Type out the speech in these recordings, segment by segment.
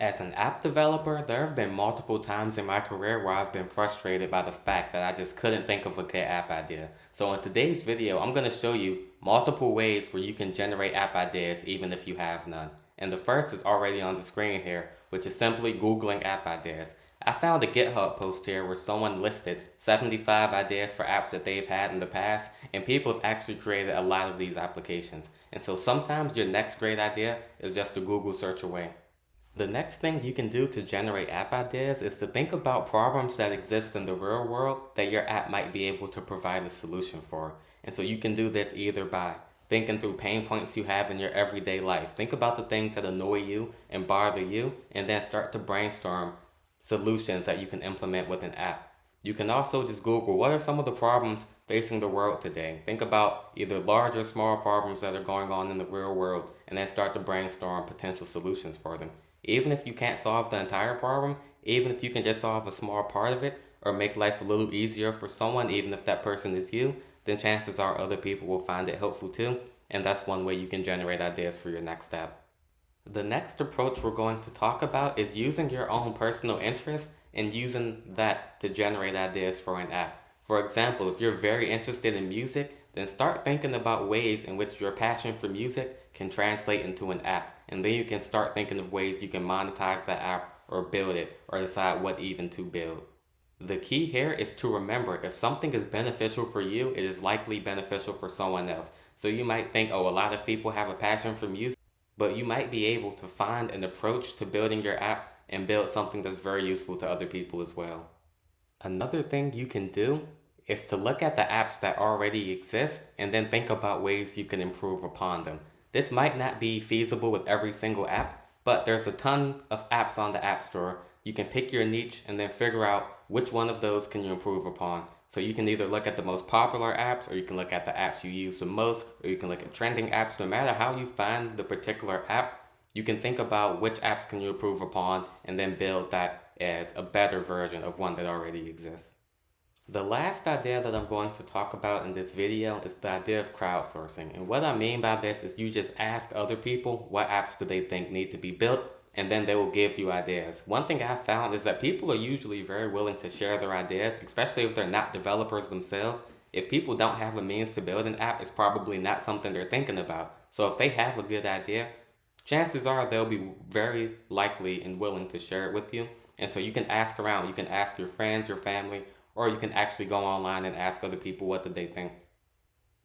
As an app developer, there have been multiple times in my career where I've been frustrated by the fact that I just couldn't think of a good app idea. So in today's video, I'm going to show you multiple ways where you can generate app ideas even if you have none. And the first is already on the screen here, which is simply Googling app ideas. I found a GitHub post here where someone listed 75 ideas for apps that they've had in the past, and people have actually created a lot of these applications. And so sometimes your next great idea is just a Google search away. The next thing you can do to generate app ideas is to think about problems that exist in the real world that your app might be able to provide a solution for. And so you can do this either by thinking through pain points you have in your everyday life. Think about the things that annoy you and bother you, and then start to brainstorm solutions that you can implement with an app. You can also just Google what are some of the problems facing the world today. Think about either large or small problems that are going on in the real world, and then start to brainstorm potential solutions for them. Even if you can't solve the entire problem, even if you can just solve a small part of it, or make life a little easier for someone, even if that person is you, then chances are other people will find it helpful too, and that's one way you can generate ideas for your next step. The next approach we're going to talk about is using your own personal interest and using that to generate ideas for an app. For example, if you're very interested in music, then start thinking about ways in which your passion for music can translate into an app. And then you can start thinking of ways you can monetize that app or build it or decide what even to build. The key here is to remember if something is beneficial for you, it is likely beneficial for someone else. So you might think, oh, a lot of people have a passion for music, but you might be able to find an approach to building your app and build something that's very useful to other people as well. Another thing you can do is to look at the apps that already exist and then think about ways you can improve upon them. This might not be feasible with every single app, but there's a ton of apps on the App Store. You can pick your niche and then figure out which one of those can you improve upon. So you can either look at the most popular apps, or you can look at the apps you use the most, or you can look at trending apps. No matter how you find the particular app, you can think about which apps can you improve upon and then build that as a better version of one that already exists. The last idea that I'm going to talk about in this video is the idea of crowdsourcing. And what I mean by this is you just ask other people what apps do they think need to be built, and then they will give you ideas. One thing I've found is that people are usually very willing to share their ideas, especially if they're not developers themselves. If people don't have a means to build an app, it's probably not something they're thinking about. So if they have a good idea, chances are they'll be very likely and willing to share it with you. And so you can ask around. You can ask your friends, your family, or you can actually go online and ask other people what did they think.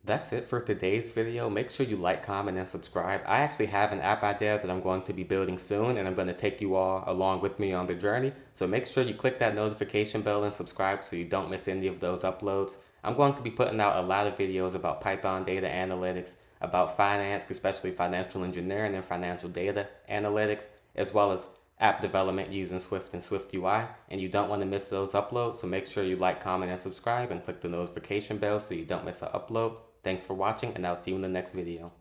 That's it for today's video. Make sure you like, comment, and subscribe. I actually have an app idea that I'm going to be building soon, and I'm going to take you all along with me on the journey. So make sure you click that notification bell and subscribe so you don't miss any of those uploads. I'm going to be putting out a lot of videos about Python data analytics, about finance, especially financial engineering and financial data analytics, as well as app development using Swift and Swift UI, and you don't want to miss those uploads, so make sure you like, comment, and subscribe, and click the notification bell so you don't miss an upload. Thanks for watching, and I'll see you in the next video.